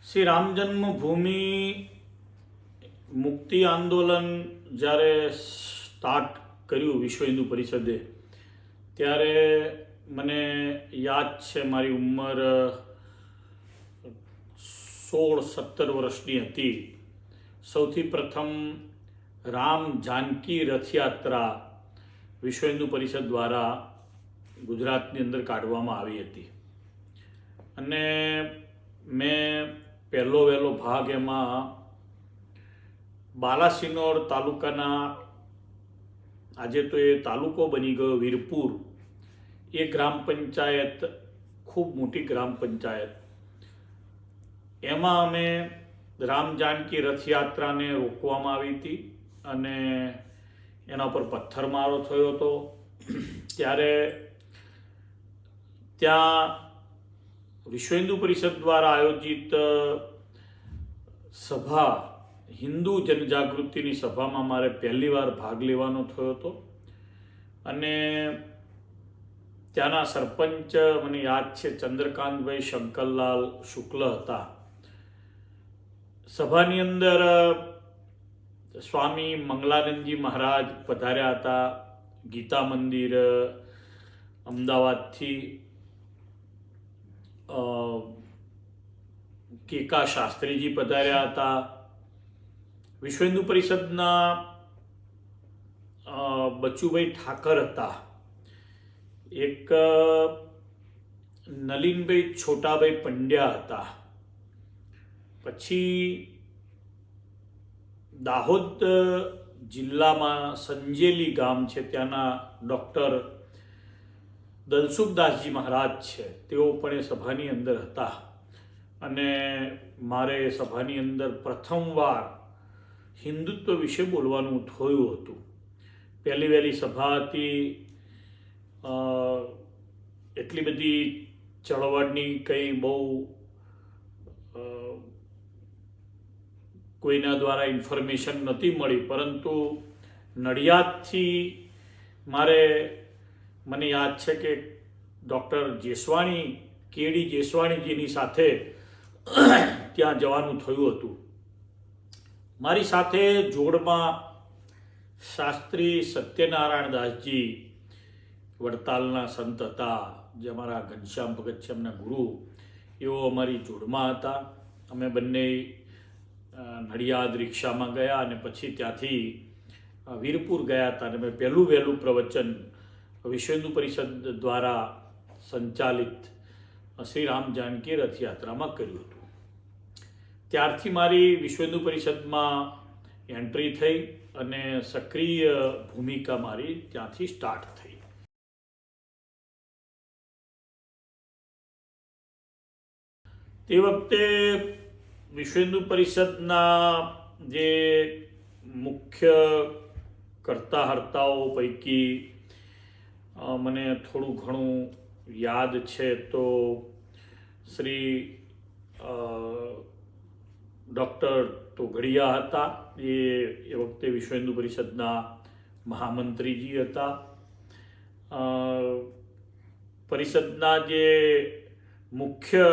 શ્રી રામ જન્મભૂમિ મુક્તિ આંદોલન જ્યારે સ્ટાર્ટ કર્યું વિશ્વ હિન્દુ પરિષદે, ત્યારે મને યાદ છે મારી ઉંમર 16-17 વર્ષની હતી. સૌથી પ્રથમ રામ જાનકી રથયાત્રા વિશ્વ હિન્દુ પરિષદ દ્વારા ગુજરાતની અંદર કાઢવામાં આવી હતી અને મેં પહેલો વહેલો ભાગ એમાં બાલાસિનોર તાલુકાના, આજે તો એ તાલુકો બની ગયો વીરપુર, એ ગ્રામ પંચાયત, ખૂબ મોટી ગ્રામ પંચાયત, એમાં અમે રામ જાનકી રથયાત્રાને રોકવામાં આવી હતી અને એના પર પથ્થરમારો થયો હતો. ત્યારે ત્યાં વિશ્વ હિન્દુ પરિષદ દ્વારા આયોજિત સભા, હિન્દુ જનજાગૃતિની સભામાં મારે પહેલી વાર ભાગ લેવાનો થયો હતો અને ત્યાંના સરપંચ મને યાદ છે ચંદ્રકાંતભાઈ શંકરલાલ શુક્લ હતા. સભાની અંદર સ્વામી મંગલાનંદજી મહારાજ પધાર્યા હતા. ગીતા મંદિર અમદાવાદથી કેકા શાસ્ત્રીજી પધાર્યા હતા. વિશ્વ હિન્દુ પરિષદના બચુભાઈ ઠાકર હતા. એક નલિનભાઈ છોટાભાઈ પંડ્યા હતા. પછી દાહોદ જિલ્લામાં સંજેલી ગામ છે, ત્યાંના ડૉક્ટર દલસુખદાસજી મહારાજ છે, તેઓ પણ એ સભાની અંદર હતા અને મારે સભાની અંદર પ્રથમવાર હિન્દુત્વ વિશે બોલવાનું થયું હતું. પહેલી વહેલી સભા હતી, એટલી બધી ચળવળની કંઈ બહુ કોઈના દ્વારા ઇન્ફોર્મેશન નહોતી મળી, પરંતુ નડિયાદથી મને યાદ છે કે ડૉક્ટર જેસવાણી, કેડી જેસવાણીજીની સાથે ત્યાં જવાનું થયું હતું. મારી સાથે જોડમાં શાસ્ત્રી સત્યનારાયણ દાસજી વડતાલના સંત હતા, જે અમારા ઘનશ્યામ ભગત છે એમના ગુરુ, એઓ અમારી જોડમાં હતા. અમે બંને નડિયાદ રિક્ષામાં ગયા અને પછી ત્યાંથી વીરપુર ગયા હતા અને મેં પહેલું વહેલું પ્રવચન વિશ્વ હિન્દુ પરિષદ દ્વારા સંચાલિત શ્રી રામ જાનકી રથયાત્રામાં કર્યું હતું. ત્યારથી મારી વિશ્વ હિન્દુ પરિષદમાં એન્ટ્રી થઈ અને સક્રિય ભૂમિકા મારી ત્યાંથી સ્ટાર્ટ થઈ. તે વખતે વિશ્વ હિન્દુ પરિષદના જે મુખ્ય કરતા હર્તાઓ પૈકી મને થોડું ઘણું યાદ છે તો શ્રી ડૉક્ટર તોગડિયા હતા. એ વખતે વિશ્વ હિન્દુ પરિષદના મહામંત્રીજી હતા. પરિષદના જે મુખ્ય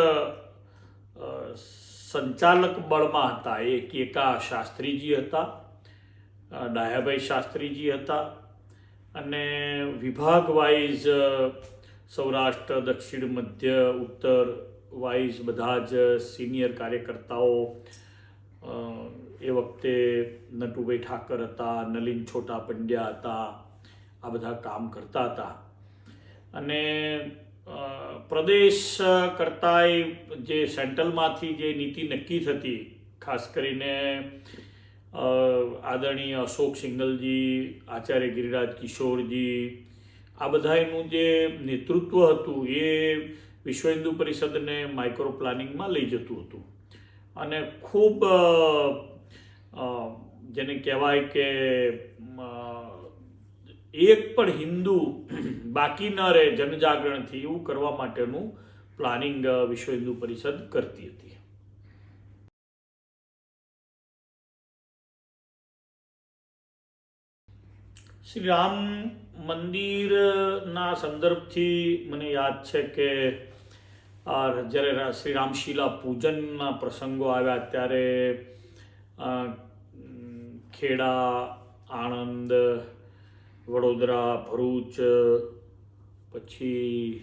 સંચાલક બળમાં હતા એ કેકા શાસ્ત્રીજી હતા, ડાયાભાઈ શાસ્ત્રીજી હતા અને વિભાગ વાઇઝ સૌરાષ્ટ્ર, દક્ષિણ, મધ્ય, ઉત્તર વાઇઝ બધા જ સિનિયર કાર્યકર્તાઓ એ વખતે નટુભાઈ ઠાકર હતા, નલિન છોટા પંડ્યા હતા, આ બધા કામ કરતા હતા. અને પ્રદેશ કરતાંય જે સેન્ટ્રલમાંથી જે નીતિ નક્કી થતી, ખાસ કરીને આદરણીય અશોક સિંગલજી, આચાર્ય ગિરિરાજ કિશોરજી, આ બધાનું જે નેતૃત્વ હતું એ વિશ્વ હિન્દુ પરિષદને માઇક્રો પ્લાનિંગમાં લઈ જતું હતું અને ખૂબ જેને કહેવાય કે એક પણ હિન્દુ બાકી ન રહે જનજાગરણથી, એવું કરવા માટેનું પ્લાનિંગ વિશ્વ હિન્દુ પરિષદ કરતી હતી. શ્રી રામ મંદિરના સંદર્ભથી મને યાદ છે કે જ્યારે શ્રી રામશીલા પૂજનના પ્રસંગો આવ્યા ત્યારે ખેડા, આણંદ, વડોદરા, ભરૂચ, પછી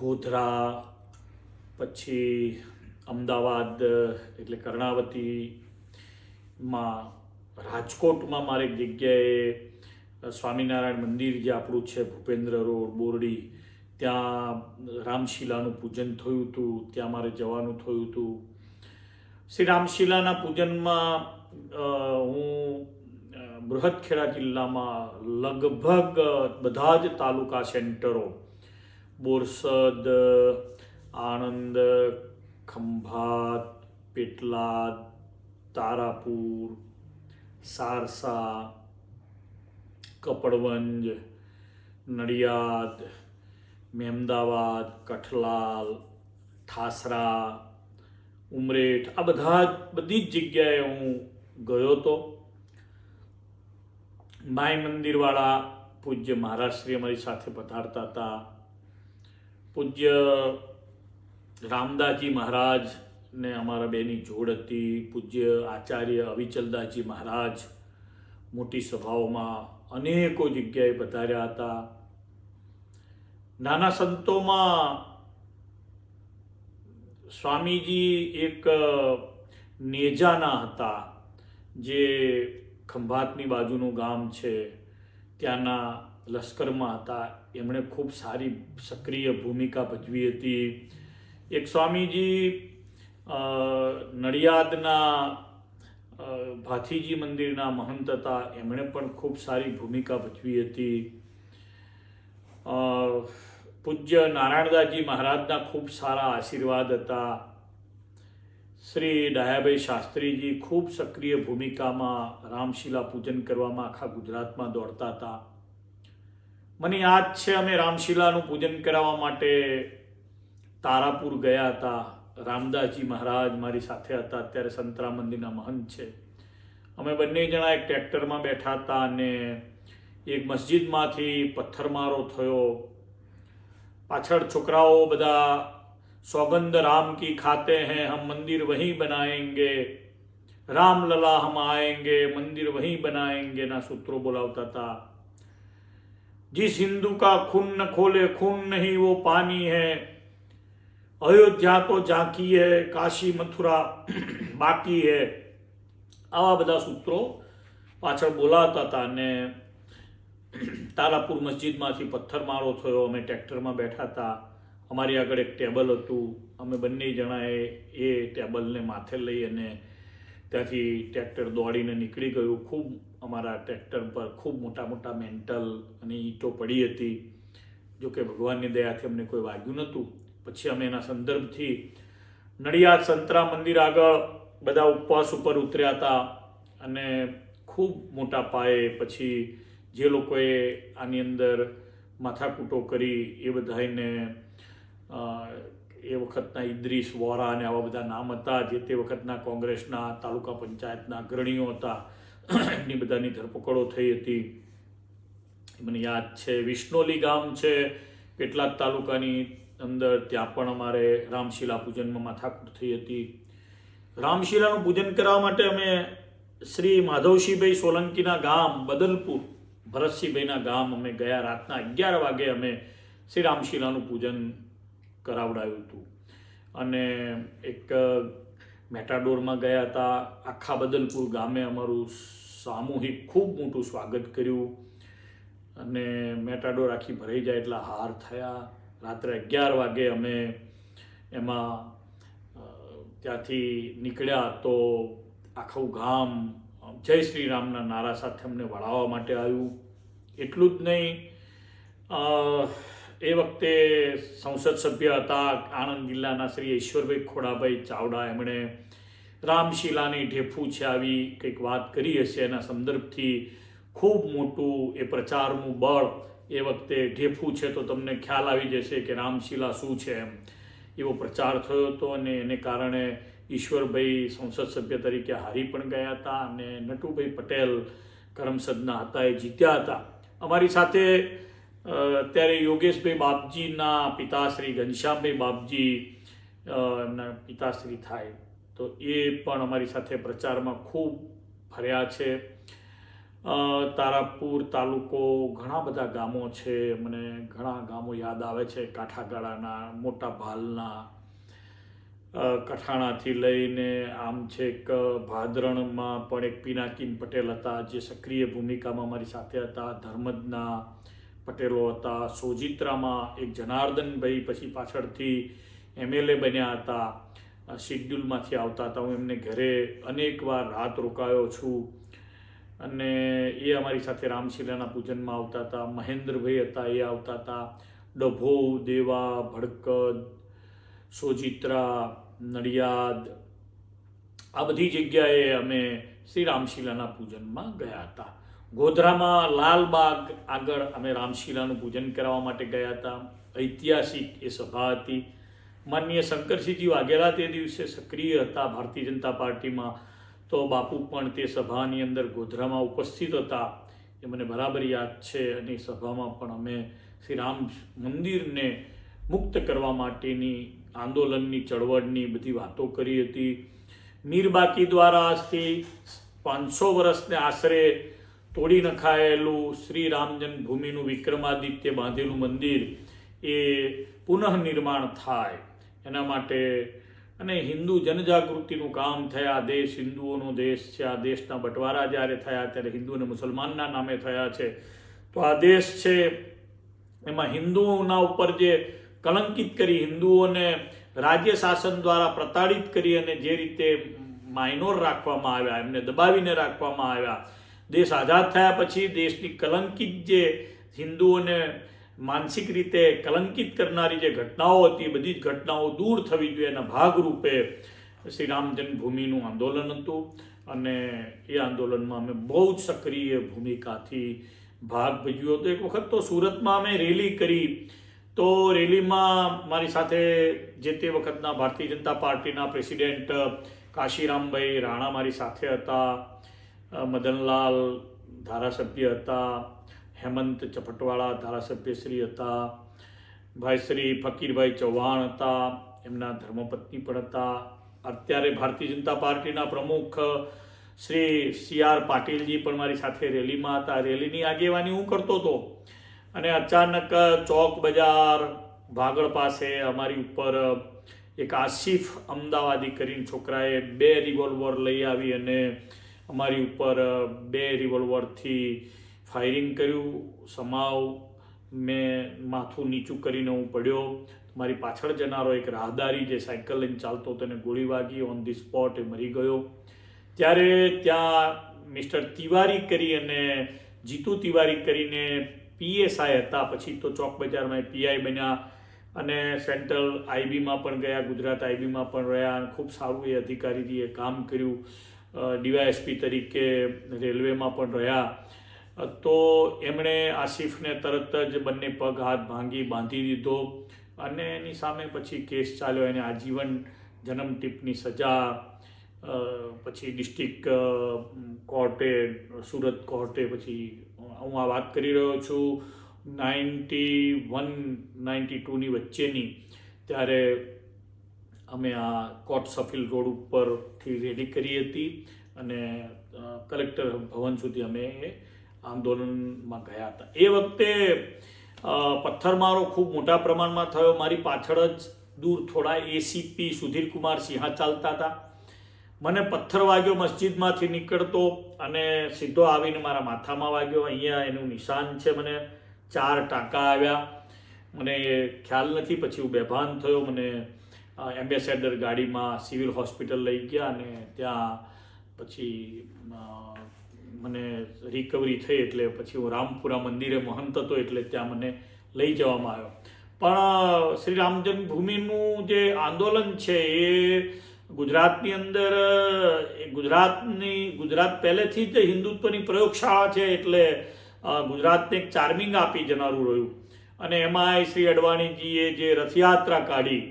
ગોધરા, પછી અમદાવાદ એટલે કર્ણાવતીમાં, રાજકોટમાં મારે એક જગ્યાએ સ્વામિનારાયણ મંદિર જે આપણું છે ભૂપેન્દ્ર રોડ બોરડી, ત્યાં રામશીલાનું પૂજન થયું હતું, ત્યાં મારે જવાનું થયું હતું. શ્રી રામશીલાના પૂજનમાં હું બૃહદખેડા જિલ્લામાં લગભગ બધા જ તાલુકા સેન્ટરો બોરસદ, આણંદ, ખંભાત, પેટલાદ, તારાપુર, સારસા, કપડવંજ, નડિયાદ, મહેમદાવાદ, કઠલાલ, ઠાસરા, ઉમરેઠ, આ બધી જ જગ્યાએ હું ગયો હતો. માય મંદિરવાળા પૂજ્ય મહારાજશ્રી અમારી સાથે પધારતા હતા. પૂજ્ય રામદાસજી મહારાજ ને અમારા બેની જોડ હતી. પૂજ્ય આચાર્ય અવિચલદાસજી મહારાજ મોટી સભાઓમાં અનેકો જગ્યાએ પધાર્યા હતા. નાના સંતોમાં સ્વામીજી એક નેજાના હતા, જે ખંભાતની બાજુનું ગામ છે, ત્યાંના લશ્કરમાં હતા. એમણે ખૂબ સારી સક્રિય ભૂમિકા ભજવી હતી. એક સ્વામીજી નડિયાદના ભાથીજી મંદિરના મહંત હતા, એમણે પણ ખૂબ સારી ભૂમિકા ભજવી હતી. પૂજ્ય નારાયણદાસજી મહારાજના ખૂબ સારા આશીર્વાદ હતા. શ્રી ડાયાભાઈ શાસ્ત્રીજી ખૂબ સક્રિય ભૂમિકામાં રામશીલા પૂજન કરવામાં આખા ગુજરાતમાં દોડતા હતા. મને યાદ છે, અમે રામશીલાનું પૂજન કરાવવા માટે તારાપુર ગયા હતા. રામદાસજી મહારાજ મારી સાથે હતા, અત્યારે સંતરામ મંદિરના મહંત છે. અમે બંને જણા એક ટ્રેક્ટરમાં બેઠા હતા અને એક મસ્જિદમાંથી પથ્થરમારો થયો. પાછળ છોકરાઓ બધા सौगंध राम की खाते हैं, हम मंदिर वहीं बनाएंगे, राम लला हम आएंगे, मंदिर वहीं बनाएंगे ना सूत्रों बोलावता था. जिस हिंदू का खून न खोले खून नहीं वो पानी है, अयोध्या तो झांकी है, काशी मथुरा बाकी है. આવા બધા સૂત્રો પાછળ બોલાવતા હતા. અને તારાપુર મસ્જિદમાંથી પથ્થરમારો થયો. અમે ટ્રેક્ટરમાં બેઠા હતા. અમારી આગળ એક ટેબલ હતું. અમે બંને જણાએ એ ટેબલને માથે લઈ અને ત્યાંથી ટ્રેક્ટર દોડીને નીકળી ગયું. ખૂબ અમારા ટ્રેક્ટર પર ખૂબ મોટા મોટા મેન્ટલ અને ઈંટો પડી હતી. જોકે ભગવાનની દયાથી અમને કોઈ વાગ્યું નહોતું. પછી અમે એના સંદર્ભથી નડિયાદ સંતરામ મંદિર આગળ બધા ઉપવાસ ઉપર ઉતર્યા હતા અને ખૂબ મોટા પાયે પછી જે લોકોએ આની અંદર માથાકૂટો કરી એ બધાને એ વખતના ઇદ્રીસ વોરા અને આવા બધા નામ હતા, જે તે વખતના કોંગ્રેસના તાલુકા પંચાયતના અગ્રણીઓ હતા. એમની બધાની ધરપકડો થઈ હતી. મને યાદ છે, વિષ્ણોલી ગામ છે પેટલાદ તાલુકાની અંદર, ત્યાં પણ અમારે રામશીલા પૂજનમાં માથાકૂટ થઈ હતી. રામશીલાનું પૂજન કરવા માટે અમે શ્રી માધવસિંહભાઈ સોલંકીના ગામ બદલપુર, ભરતસિંહભાઈના ગામ અમે ગયા. રાતના 11 વાગે અમે શ્રી રામશીલાનું પૂજન કરાવડાવ્યું હતું. અને એક મેટાડોરમાં ગયા હતા. આખા બદલપુર ગામે અમારું સામૂહિક ખૂબ મોટું સ્વાગત કર્યું અને મેટાડોર આખી ભરાઈ જાય એટલા હાર થયા. રાત્રે 11 વાગે અમે એમાં ત્યાંથી નીકળ્યા તો આખું ગામ જય શ્રી રામના નારા સાથે અમને વળાવવા માટે આવ્યું. એટલું જ નહીં, એ વખતે સંસદ સભ્ય હતા આણંદ જિલ્લાના શ્રી ઈશ્વરભાઈ ખોડાભાઈ ચાવડા. એમણે રામશીલાની ઢેફું છે આવી કંઈક વાત કરી હશે, એના સંદર્ભથી ખૂબ મોટું એ પ્રચારનું બળ એ વખતે ઢેફું છે તો તમને ખ્યાલ આવી જશે કે રામશીલા શું છે એવો પ્રચાર થયો હતો. અને એને કારણે ઈશ્વરભાઈ સંસદ સભ્ય તરીકે હારી પણ ગયા હતા અને નટુભાઈ પટેલ કરમસદના હતા, એ જીત્યા હતા. અમારી સાથે ત્યારે યોગેશભાઈ બાપજીના પિતાશ્રી ઘનશ્યામભાઈ બાપજી ના પિતાશ્રી થાય તો એ પણ અમારી સાથે પ્રચારમાં ખૂબ ફર્યા છે. તારાપુર તાલુકો, ઘણા બધા ગામો છે, મને ઘણા ગામો યાદ આવે છે, કાંઠાગાળાના, મોટા ભાલના, કઠાણાથી લઈને આમ છેક ભાદરણમાં પણ એક પિનાકીન પટેલ હતા જે સક્રિય ભૂમિકામાં અમારી સાથે હતા. ધર્મજના પટેલો હતા. સોજિત્રામાં એક જનાર્દનભાઈ પછી પાછળથી MLA બન્યા હતા, શિડ્યુલમાંથી આવતા હતા. હું એમને ઘરે અનેકવાર રાત રોકાયો છું અને એ અમારી સાથે રામશિલાના પૂજનમાં આવતા હતા. મહેન્દ્રભાઈ હતા, એ આવતા હતા. ડભોઉ, દેવા, ભડકદ, સોજિત્રા, નડિયાદ, આ બધી જગ્યાએ અમે શ્રી રામશિલાના પૂજનમાં ગયા હતા. ગોધરામાં લાલબાગ આગળ અમે રામશિલાનું પૂજન કરાવવા માટે ગયા હતા. ઐતિહાસિક એ સભા હતી. માનનીય શંકરસિંહજી વાઘેલા તે દિવસે સક્રિય હતા ભારતીય જનતા પાર્ટીમાં, તો બાપુ પણ તે સભાની અંદર ગોધરામાં ઉપસ્થિત હતા, એ મને બરાબર યાદ છે. અને સભામાં પણ અમે શ્રી રામ મંદિરને મુક્ત કરવા માટેની આંદોલનની, ચળવળની બધી વાતો કરી હતી. મીરબાકી દ્વારા આજથી 500 વર્ષને આશરે તોડી નખાયેલું શ્રી રામ જન્મભૂમિનું વિક્રમાદિત્ય બાંધેલું મંદિર એ પુનઃનિર્માણ થાય એના માટે, અને હિન્દુ જનજાગૃતિનું કામ થયા. દેશ હિન્દુઓનો દેશ છે. આ દેશના બંટવારા જ્યારે થયા ત્યારે હિન્દુ અને મુસલમાનના નામે થયા છે. તો આ દેશ છે એમાં હિન્દુઓના ઉપર જે કલંકિત કરી, હિન્દુઓને રાજ્ય શાસન દ્વારા પ્રતાડિત કરી અને જે રીતે માઇનોર રાખવામાં આવ્યા, એમને દબાવીને રાખવામાં આવ્યા, દેશ આઝાદ થયા પછી દેશની કલંકિત જે હિન્દુઓને માનસિક રીતે કલંકિત કરનારી જે ઘટનાઓ હતી, બધી જ ઘટનાઓ દૂર થવી જોઈએ એના ભાગરૂપે શ્રી રામ જન્મભૂમિનું આંદોલન હતું. અને એ આંદોલનમાં અમે બહુ જ સક્રિય ભૂમિકાથી ભાગ ભજવ્યો હતો. એક વખત તો સુરતમાં અમે રેલી કરી, તો રેલીમાં મારી સાથે જે તે વખતના ભારતીય જનતા પાર્ટીના પ્રેસિડેન્ટ કાશીરામભાઈ રાણા મારી સાથે હતા, મદનલાલ ધારાસભ્ય હતા, હેમંત ચપટવાળા ધારાસભ્યશ્રી હતા, ભાઈ શ્રી ફકીરભાઈ ચૌહાણ હતા, એમના ધર્મપત્ની પણ હતા. અત્યારે ભારતીય જનતા પાર્ટીના પ્રમુખ શ્રી CR પાટીલજી પણ મારી સાથે રેલીમાં હતા. રેલીની આગેવાની હું કરતો હતો અને અચાનક ચોક બજાર ભાગળ પાસે અમારી ઉપર એક આસિફ અમદાવાદી કરીને છોકરાએ 2 રિવોલ્વર લઈ આવી અને અમારી ઉપર 2 રિવોલ્વરથી ફાયરિંગ કર્યું. સમાવ મેં માથું નીચું કરીને હું પડ્યો. મારી પાછળ જનારો એક રાહદારી જે સાયકલ લઈને ચાલતો તેને ગોળી વાગી. ઓન ધી સ્પોટ એ મરી ગયો. ત્યારે ત્યાં મિસ્ટર તિવારી કરી અને જીતુ તિવારી કરીને PSI હતા, પછી તો ચોક બજારમાં PI બન્યા અને સેન્ટ્રલ IBમાં પણ ગયા, ગુજરાત IBમાં પણ રહ્યા. ખૂબ સારું એ અધિકારીએ કામ કર્યું. DYSP તરીકે રેલવેમાં પણ રહ્યા. તો એમણે આસિફને તરત જ બંને પગ હાથ ભાંગી બાંધી દીધો અને એની સામે પછી કેસ ચાલ્યો. એને આજીવન જન્મ ટીપની સજા પછી ડિસ્ટ્રિક્ટ કોર્ટે, સુરત કોર્ટે, પછી હું આ વાત કરી રહ્યો છું 91-92ની વચ્ચેની, ત્યારે અમે આ કોર્ટ સફીલ રોડ ઉપરથી રેલી કરી હતી અને કલેક્ટર ભવન સુધી અમે આંદોલનમાં ગયા હતા. એ વખતે પથ્થરમારો ખૂબ મોટા પ્રમાણમાં થયો. મારી પાછળ જ દૂર થોડા ACP સુધીરકુમાર સિંહા ચાલતા હતા. મને પથ્થર વાગ્યો મસ્જિદમાંથી નીકળતો અને સીધો આવીને મારા માથામાં વાગ્યો. અહીંયા એનું નિશાન છે. મને 4 ટાંકા આવ્યા. મને ખ્યાલ નથી. પછી હું બેભાન થયો. મને એમ્બેસેડર ગાડીમાં સિવિલ હોસ્પિટલ લઈ ગયા અને ત્યાં પછી મને રિકવરી થઈ. એટલે પછી હું રામપુરા મંદિરે મહંત હતો એટલે ત્યાં મને લઈ જવામાં આવ્યો. પણ શ્રી રામ જન્મભૂમિનું જે આંદોલન છે એ ગુજરાતની અંદર, ગુજરાત પહેલેથી જ હિન્દુત્વની પ્રયોગશાળા છે એટલે ગુજરાતને એક ચાર્મિંગ આપી જનારું રહ્યું. અને એમાં શ્રી અડવાણીજીએ જે રથયાત્રા કાઢી,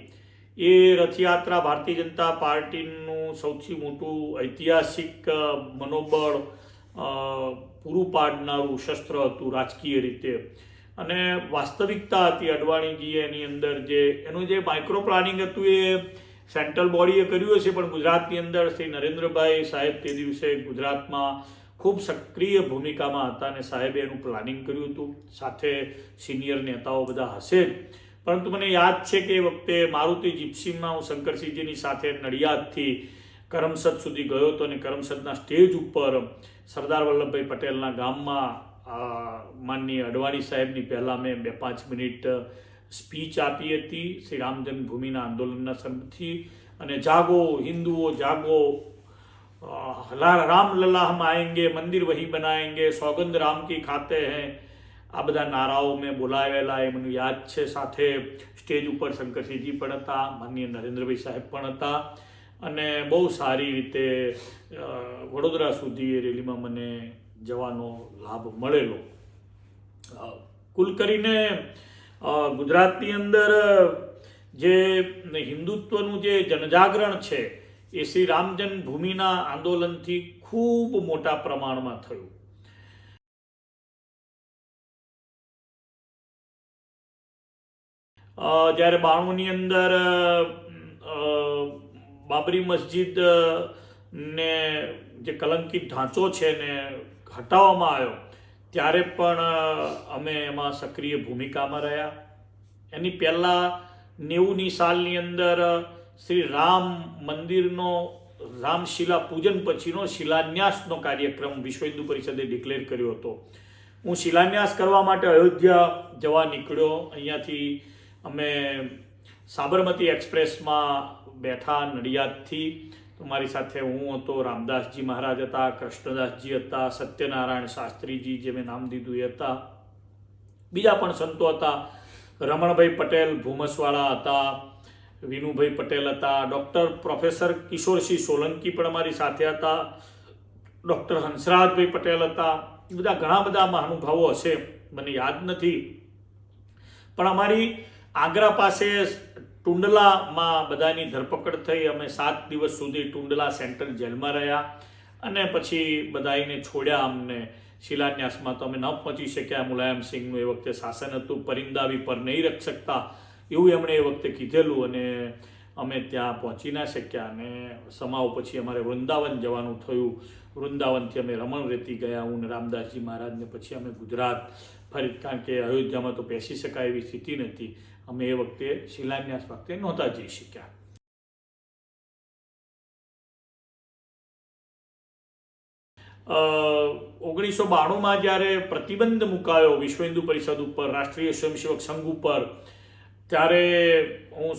એ રથયાત્રા ભારતીય જનતા પાર્ટીનું સૌથી મોટું ઐતિહાસિક મનોબળ પૂરું પાડનારું શસ્ત્ર હતું રાજકીય રીતે. અને વાસ્તવિકતા હતી અડવાણીજીએ એની અંદર જે એનું જે માઇક્રો પ્લાનિંગ હતું એ સેન્ટ્રલ બોડીએ કર્યું હશે, પણ ગુજરાતની અંદર શ્રી નરેન્દ્રભાઈ સાહેબ તે દિવસે ગુજરાતમાં ખૂબ સક્રિય ભૂમિકામાં હતા અને સાહેબે એનું પ્લાનિંગ કર્યું હતું. સાથે સિનિયર નેતાઓ બધા હશે જ, પરંતુ મને યાદ છે કે એ વખતે મારુતિ જીપ્સીમાં હું શંકરસિંહજીની સાથે નડિયાદથી કરમસદ સુધી ગયો હતો અને કરમસદના સ્ટેજ ઉપર સરદાર વલ્લભભાઈ પટેલના ગામમાં માનનીય અડવાણી સાહેબની પહેલાં મેં 2-5 મિનિટ સ્પીચ આપી હતી શ્રી રામ જન્મભૂમિના આંદોલનના સંદર્ભથી, અને જાગો હિન્દુઓ જાગો, રામ લલ્લા હમ આएंगे, મંદિર વહી બનાएंगे, सौगंध राम की खाते हैं, આ બધા નારાઓ મેં બોલાવેલા એ મને યાદ છે. સાથે સ્ટેજ ઉપર શંકરસિંહજી પણ હતા, માનનીય નરેન્દ્રભાઈ સાહેબ પણ હતા, અને બહુ સારી રીતે વડોદરા સુધી એ રેલીમાં મને જવાનો લાભ મળેલો. કુલ કરીને ગુજરાતની અંદર જે હિન્દુત્વનું જે જનજાગરણ છે એ શ્રી રામ જન્મભૂમિના આંદોલનથી ખૂબ મોટા પ્રમાણમાં થયું. જ્યારે 92ની અંદર બાબરી મસ્જિદ ને જે કલંકિત ઢાંચો છે ને હટાવવામાં આવ્યો, ત્યારે પણ અમે એમાં સક્રિય ભૂમિકામાં રહ્યા. એની પહેલાં 90ની સાલની અંદર શ્રી રામ મંદિરનો રામશિલા પૂજન પછીનો શિલાન્યાસનો કાર્યક્રમ વિશ્વ હિન્દુ પરિષદે ડિક્લેર કર્યો હતો. હું શિલાન્યાસ કરવા માટે અયોધ્યા જવા નીકળ્યો. અહીંયાથી અમે સાબરમતી એક્સપ્રેસમાં બેઠા નડિયાદથી. તો મારી સાથે હું હતો, રામદાસજી મહારાજ હતા, કૃષ્ણદાસજી હતા, સત્યનારાયણ શાસ્ત્રીજી જે મેં નામ દીધું એ હતા, બીજા પણ સંતો હતા, રમણભાઈ પટેલ ભૂમસવાળા હતા, વિનુભાઈ પટેલ હતા, ડૉક્ટર પ્રોફેસર કિશોરસિંહ સોલંકી પણ અમારી સાથે હતા, ડૉક્ટર હંસરાજભાઈ પટેલ હતા. બધા ઘણા બધા મહાનુભાવો હશે, મને યાદ નથી, પણ અમારી આગ્રા પાસે ટુંડલામાં બધાની ધરપકડ થઈ. અમે 7 દિવસ સુધી ટુંડલા સેન્ટ્રલ જેલમાં રહ્યા અને પછી બધાને છોડ્યા. અમને શિલાન્યાસમાં તો અમે ન પહોંચી શક્યા. મુલાયમ સિંહનું એ વખતે શાસન હતું, પરિંદાવી પર નહીં રખ શકતા એવું એમણે એ વખતે કીધેલું, અને અમે ત્યાં પહોંચી ના શક્યા. અને સમાવ પછી અમારે વૃંદાવન જવાનું થયું. વૃંદાવનથી અમે રમણ રેતી ગયા, હું ને રામદાસજી મહારાજને. પછી અમે ગુજરાત ફરી, કારણ કે અયોધ્યામાં તો બેસી શકાય એવી સ્થિતિ નથી. અમે એ વખતે શિલાન્યાસ વખતે નહોતા જઈ શક્યા. 1992માં જ્યારે પ્રતિબંધ મુકાયો વિશ્વ હિન્દુ પરિષદ ઉપર, રાષ્ટ્રીય સ્વયંસેવક સંઘ ઉપર, ત્યારે હું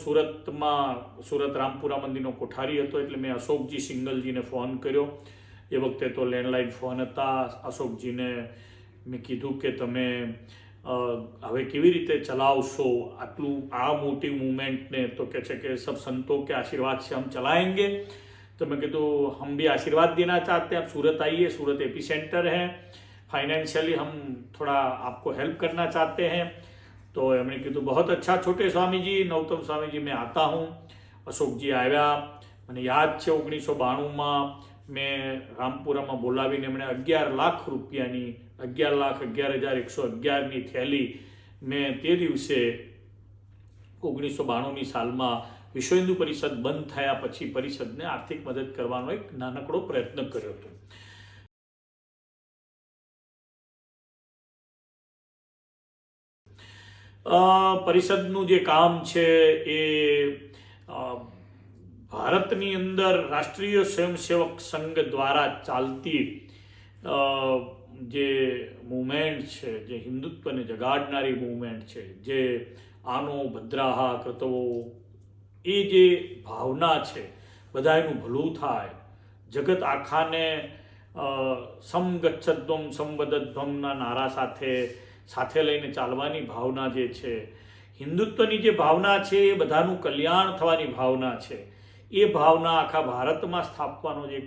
સુરત રામપુરા મંદિરનો કોઠારી હતો. એટલે મેં અશોકજી સિંગલજીને ફોન કર્યો. એ વખતે તો લેન્ડલાઇન ફોન હતા. અશોકજીને મેં કીધું કે તમે હવે કેવી રીતે ચલાવશો આટલું આ મોટી મૂવમેન્ટને? તો કહે છે કે સબ સંતો के आशीर्वाद से हम चलाएंगे. तो मैं कहूँ हम भी आशीर्वाद देना चाहते हैं, आप सूरत आइए, सूरत एपी सेंटर है, फाइनेंशियली हम थोड़ा आपको हेल्प करना चाहते हैं. तो हमने કીધું बहुत अच्छा छोटे स्वामी जी, नौतम स्वामी जी मैं आता हूँ. અશોકજી આવ્યા. મને યાદ છે 1992માં મેં રામપુરામાં બોલાવીને એમણે 11 લાખ રૂપિયાની 11,11,111ની થેલી મેં તે દિવસે 1992ની સાલમાં વિશ્વ હિન્દુ પરિષદ બંધ થયા પછી પરિષદને આર્થિક મદદ કરવાનો એક નાનકડો પ્રયત્ન કર્યો હતો. પરિષદનું જે કામ છે એ ભારતની અંદર રાષ્ટ્રીય સ્વયંસેવક સંઘ દ્વારા ચાલતી જે મૂવમેન્ટ છે, જે હિન્દુત્વને જગાડનારી મૂવમેન્ટ છે, જે આનો ભદ્રાહા કૃતવો, એ જે ભાવના છે, બધાનું ભલું થાય, જગત આખાને સમગચ્છદ્વમ સંવદદ્વમના નારા સાથે લઈને ચાલવાની ભાવના જે છે, હિન્દુત્વની જે ભાવના છે, એ બધાનું કલ્યાણ થવાની ભાવના છે. એ ભાવના આખા ભારતમાં સ્થાપવાનો જે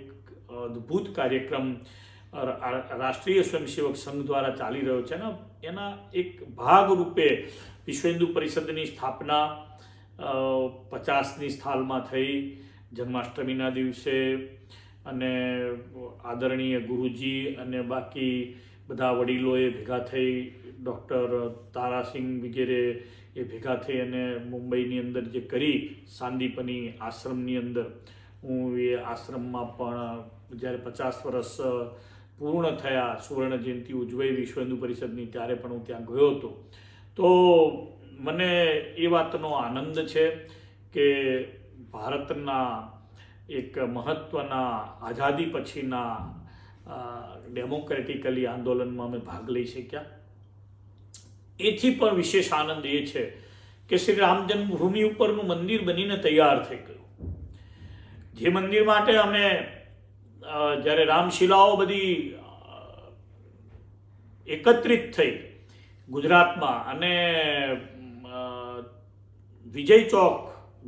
અદ્ભુત કાર્યક્રમ રાષ્ટ્રીય સ્વયંસેવક સંઘ દ્વારા ચાલી રહ્યો છે ને, એના એક ભાગરૂપે વિશ્વ હિન્દુ પરિષદની સ્થાપના 50ની સાલમાં થઈ, જન્માષ્ટમીના દિવસે. અને આદરણીય ગુરુજી અને બાકી બધા વડીલોએ ભેગા થઈ, ડૉક્ટર તારાસિંહ વગેરે એ ભેગા થઈ અને મુંબઈની અંદર જે કરી સાંદીપની આશ્રમની અંદર, હું એ આશ્રમમાં પણ જ્યારે 50 વર્ષ પૂર્ણ થયા, સુવર્ણ જયંતિ ઉજવાઈ વિશ્વ હિન્દુ પરિષદની, ત્યારે પણ હું ત્યાં ગયો હતો. તો મને એ વાતનો આનંદ છે કે ભારતના એક મહત્ત્વના આઝાદી પછીના ડેમોક્રેટિકલી આંદોલનમાં અમે ભાગ લઈ શક્યા. એથી પણ વિશેષ આનંદ એ છે કે શ્રી રામ જન્મભૂમિ ઉપરનું મંદિર બનીને તૈયાર થઈ ગયું. જે મંદિર માટે અમે જ્યારે રામશિલાઓ બધી એકત્રિત થઈ ગુજરાતમાં અને વિજય ચોક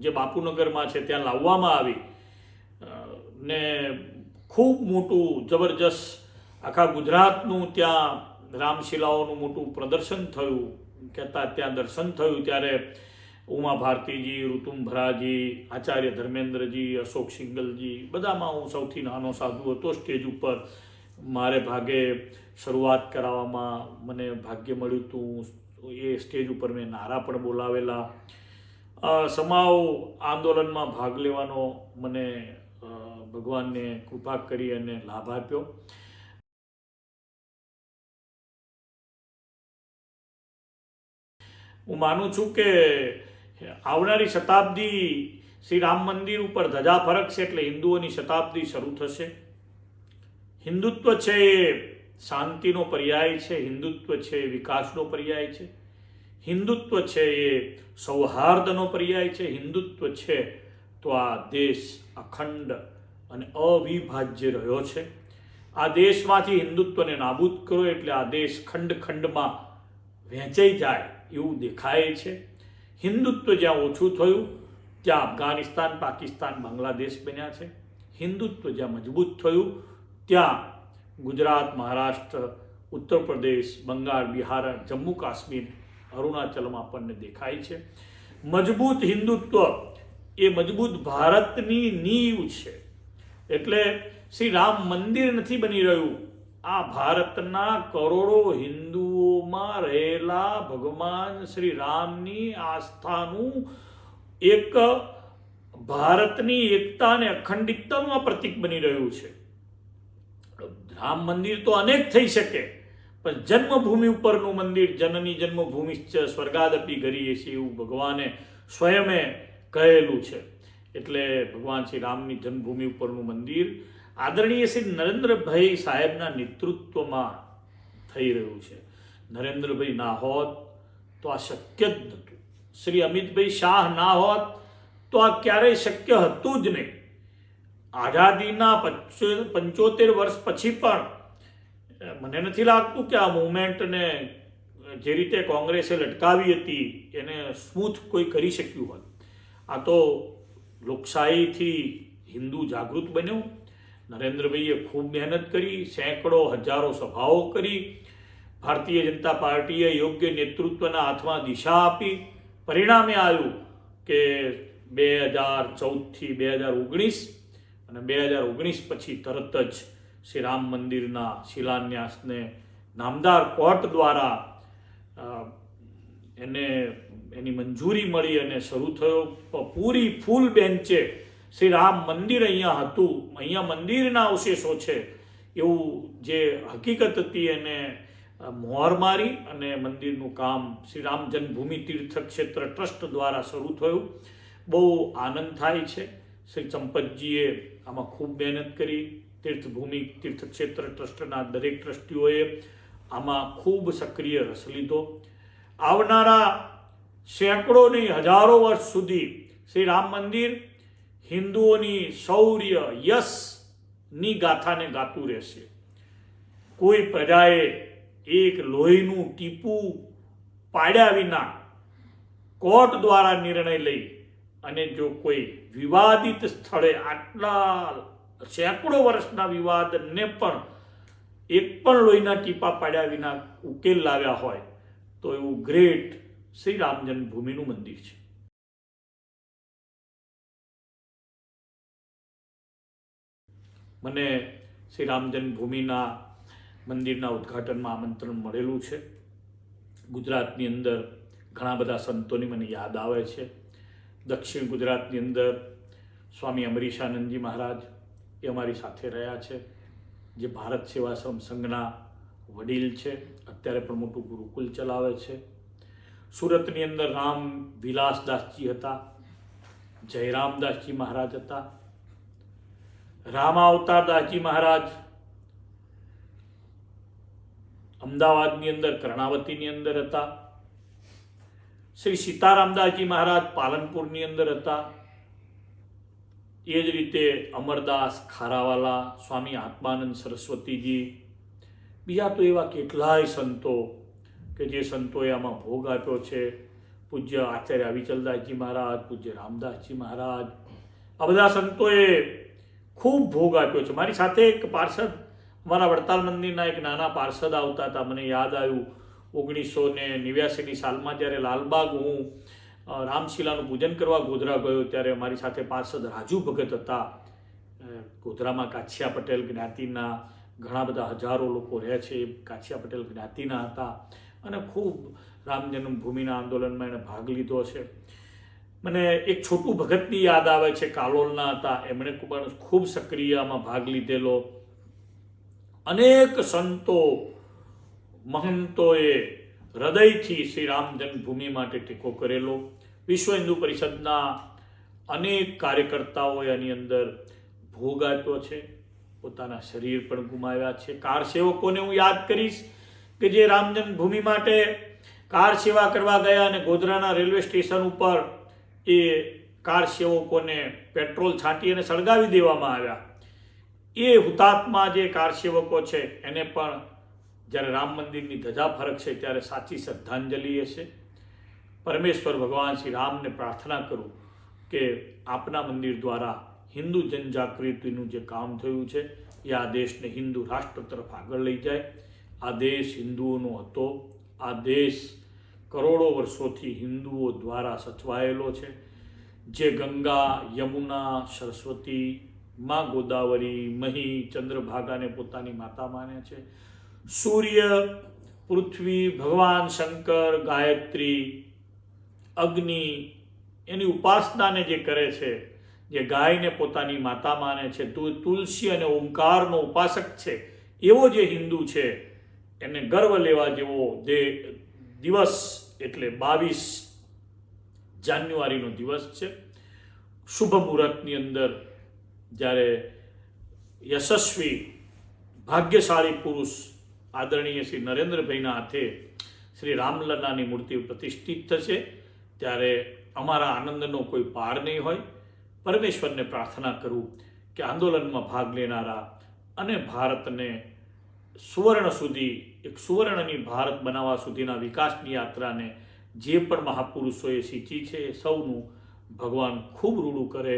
જે બાપુનગરમાં છે ત્યાં લાવવામાં આવી ને ખૂબ મોટું જબરજસ્ત આખા ગુજરાતનું ત્યાં રામશિલાઓનું મોટું પ્રદર્શન થયું, કહેતા ત્યાં દર્શન થયું, ત્યારે ઉમા ભારતીજી, ઋતુંભરાજી, આચાર્ય ધર્મેન્દ્રજી, અશોક સિંગલજી, બધામાં હું સૌથી નાનો સાધુ હતો. સ્ટેજ ઉપર મારે ભાગે શરૂઆત કરાવવામાં મને ભાગ્ય મળ્યું હતું. એ સ્ટેજ ઉપર મેં નારા પણ બોલાવેલા. સમાવ આંદોલનમાં ભાગ લેવાનો મને ભગવાનને કૃપા કરી અને લાભ આપ્યો. હું માનું છું કે આવનારી શતાબ્દી શ્રી રામ મંદિર ઉપર ધજા ફરકશે એટલે હિન્દુઓની શતાબ્દી શરૂ થશે. હિન્દુત્વ છે એ શાંતિનો પર્યાય છે, હિન્દુત્વ છે એ વિકાસનો પર્યાય છે, હિન્દુત્વ છે એ સૌહાર્દનો પર્યાય છે, હિન્દુત્વ છે તો આ દેશ અખંડ અને અવિભાજ્ય રહ્યો છે. આ દેશમાંથી હિન્દુત્વને નાબૂદ કરો એટલે આ દેશ ખંડ ખંડમાં વહેંચાઈ જાય એવું દેખાય છે. હિન્દુત્વ જ્યાં ઓછું થયું ત્યાં અફઘાનિસ્તાન, પાકિસ્તાન, બાંગ્લાદેશ બન્યા છે. હિન્દુત્વ જ્યાં મજબૂત થયું ત્યાં ગુજરાત, મહારાષ્ટ્ર, ઉત્તર પ્રદેશ, બંગાળ, બિહાર, જમ્મુ કાશ્મીર, અરુણાચલમાં આપણને દેખાય છે. મજબૂત હિન્દુત્વ એ મજબૂત ભારતની નીંવ છે. એટલે શ્રી રામ મંદિર નથી બની રહ્યું, આ ભારતના કરોડો હિન્દુઓમાં રહેલા ભગવાન શ્રી રામની આસ્થાનું એક ભારતની એકતા અને અખંડિતતાનું આ પ્રતીક બની રહ્યું છે. રામ મંદિર તો અનેક થઈ શકે, પણ જન્મભૂમિ ઉપરનું મંદિર, જનની જન્મભૂમિશ્ચ સ્વર્ગાદપી ગરીયસી, એવું ભગવાને સ્વયમે કહેલું છે. એટલે ભગવાન શ્રી રામની જન્મભૂમિ ઉપરનું મંદિર આદરણીય શ્રી નરેન્દ્રભાઈ સાહેબના નેતૃત્વમાં થઈ રહ્યું છે. નરેન્દ્રભાઈ ના હોત તો આ શક્ય જ નહોતું. શ્રી અમિતભાઈ શાહ ના હોત તો આ ક્યારેય શક્ય હતું જ નહીં. આઝાદીના 75 વર્ષ પછી પણ મને નથી લાગતું કે આ મુવમેન્ટને જે રીતે કોંગ્રેસે લટકાવી હતી એને સ્મૂથ કોઈ કરી શક્યું હોત. આ તો લોકશાહીથી હિન્દુ જાગૃત બન્યો. નરેન્દ્રભાઈએ ખૂબ મહેનત કરી, સેંકડો હજારો સભાઓ કરી. ભારતીય જનતા પાર્ટીએ યોગ્ય નેતૃત્વના હાથમાં દિશા આપી. પરિણામે આવ્યું કે 2014થી 2019 અને 2019 પછી તરત જ શ્રી રામ મંદિરના શિલાન્યાસને નામદાર કોર્ટ દ્વારા એની મંજૂરી મળી અને શરૂ થયો. પૂરી ફૂલ બેન્ચે શ્રી રામ મંદિર અહીંયા હતું, અહીંયા મંદિરના અવશેષો છે એવું જે હકીકત હતી એને મોહર મારી અને મંદિરનું કામ શ્રી રામ જન્મભૂમિ તીર્થક્ષેત્ર ટ્રસ્ટ દ્વારા શરૂ થયું. બહુ આનંદ થાય છે. શ્રી ચંપતજીએ આમાં ખૂબ મહેનત કરી. તીર્થભૂમિ તીર્થક્ષેત્ર ટ્રસ્ટના દરેક ટ્રસ્ટીઓએ આમાં ખૂબ સક્રિય રસ લીધો. આવનારા સેંકડો નહીં હજારો વર્ષ સુધી શ્રી રામ મંદિર હિન્દુઓની શૌર્ય યશની ગાથાને ગાતું રહેશે. કોઈ પ્રજાએ એક લોહીનું ટીપું પાડ્યા વિના કોર્ટ દ્વારા નિર્ણય લઈ અને જો કોઈ વિવાદિત સ્થળે આટલા સેંકડો વર્ષના વિવાદને પણ એક પણ લોહીના ટીપા પાડ્યા વિના ઉકેલ લાવ્યા હોય તો એવું ગ્રેટ શ્રી રામ જન્મભૂમિનું મંદિર છે. મને શ્રી રામ જન્મભૂમિના મંદિરના ઉદ્ઘાટનમાં આમંત્રણ મળેલું છે. ગુજરાતની અંદર ઘણા બધા સંતોની મને યાદ આવે છે. દક્ષિણ ગુજરાતની અંદર સ્વામી અમરીશાનંદજી મહારાજ એ અમારી સાથે રહ્યા છે, જે ભારત સેવાશ્રમ સંઘના વડીલ છે, અત્યારે પણ મોટું ગુરુકુલ ચલાવે છે. સુરતની અંદર રામ વિલાસદાસજી હતા, જયરામદાસજી મહારાજ હતા, રામાવતારદાસજી મહારાજ અમદાવાદની અંદર કર્ણાવતીની અંદર હતા, શ્રી સીતારામદાસજી મહારાજ પાલનપુરની અંદર હતા. એ જ રીતે અમરદાસ ખારાવાલા, સ્વામી આત્માનંદ સરસ્વતીજી, બીજા તો એવા કેટલાય સંતો કે જે સંતોએ આમાં ભોગ આપ્યો છે. પૂજ્ય આચાર્ય અવિચલદાસજી મહારાજ, પૂજ્ય રામદાસજી મહારાજ, આ બધા સંતોએ ખૂબ ભોગ આપ્યો છે. મારી સાથે એક પાર્ષદ, અમારા વડતાલ મંદિરના એક નાના પાર્ષદ આવતા હતા. મને યાદ આવ્યું 1989ની સાલમાં જ્યારે લાલબાગ હું રામશિલાનું પૂજન કરવા ગોધરા ગયો ત્યારે મારી સાથે પાર્ષદ રાજુ ભગત હતા. ગોધરામાં કાછિયા પટેલ જ્ઞાતિના ઘણા બધા હજારો લોકો રહે છે, કાછિયા પટેલ જ્ઞાતિના હતા અને ખૂબ રામ જન્મભૂમિના આંદોલનમાં એણે ભાગ લીધો છે. મને એક છોટું ભગતની યાદ આવે છે, કાલોલના હતા, એમણે ખૂબ સક્રિયમાં ભાગ લીધેલો. અનેક સંતો મહંતોએ હૃદયથી શ્રી રામ જન્મભૂમિ માટે ટેકો કરેલો. વિશ્વ હિન્દુ પરિષદના અનેક કાર્યકર્તાઓએ આની અંદર ભોગ આપ્યો છે, પોતાના શરીર પણ ગુમાવ્યા છે. કાર સેવકોને હું યાદ કરીશ કે જે રામ જન્મભૂમિ માટે કાર સેવા કરવા ગયા અને ગોધરાના રેલવે સ્ટેશન ઉપર એ કાર સેવકોને પેટ્રોલ છાંટી અને સળગાવી દેવામાં આવ્યા. એ હુતાત્મા જે કાર સેવકો છે એને પણ જ્યારે રામ મંદિરની ધજા ફરકશે ત્યારે સાચી શ્રદ્ધાંજલિ હશે. પરમેશ્વર ભગવાન શ્રી રામને પ્રાર્થના કરું કે આપના મંદિર દ્વારા હિન્દુ જનજાગૃતિનું જે કામ થયું છે એ આ દેશને હિન્દુ રાષ્ટ્ર તરફ આગળ લઈ જાય. આ દેશ હિન્દુઓનો હતો. આ દેશ કરોડો વર્ષોથી હિન્દુઓ દ્વારા સચવાયેલો છે. જે ગંગા, યમુના, સરસ્વતી, માં ગોદાવરી, મહી, ચંદ્રભાગાને પોતાની માતા માને છે, સૂર્ય, પૃથ્વી, ભગવાન શંકર, ગાયત્રી, અગ્નિ, એની ઉપાસનાને જે કરે છે, જે ગાયને પોતાની માતા માને છે, તુલસી અને ઓમકારનો ઉપાસક છે, એવો જે હિન્દુ છે એને ગર્વ લેવા જેવો દિવસ એટલે 22 જાન્યુઆરીનો દિવસ છે. શુભ મુહૂર્તની અંદર જ્યારે યશસ્વી ભાગ્યશાળી પુરુષ આદરણીય શ્રી નરેન્દ્રભાઈના હાથે શ્રી રામલલ્લાની મૂર્તિ પ્રતિષ્ઠિત થશે ત્યારે અમારા આનંદનો કોઈ પાર નહીં હોય. પરમેશ્વરને પ્રાર્થના કરું કે આંદોલનમાં ભાગ લેનારા અને ભારતને સુવર્ણ સુધી, એક સુવર્ણની ભારત બનાવવા સુધીના વિકાસની યાત્રાને જે પણ મહાપુરુષોએ સિંચી છે એ સૌનું ભગવાન ખૂબ રૂડું કરે.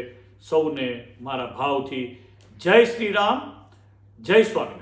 સૌને મારા ભાવથી જય શ્રી રામ, જય સ્વામિનારાયણ.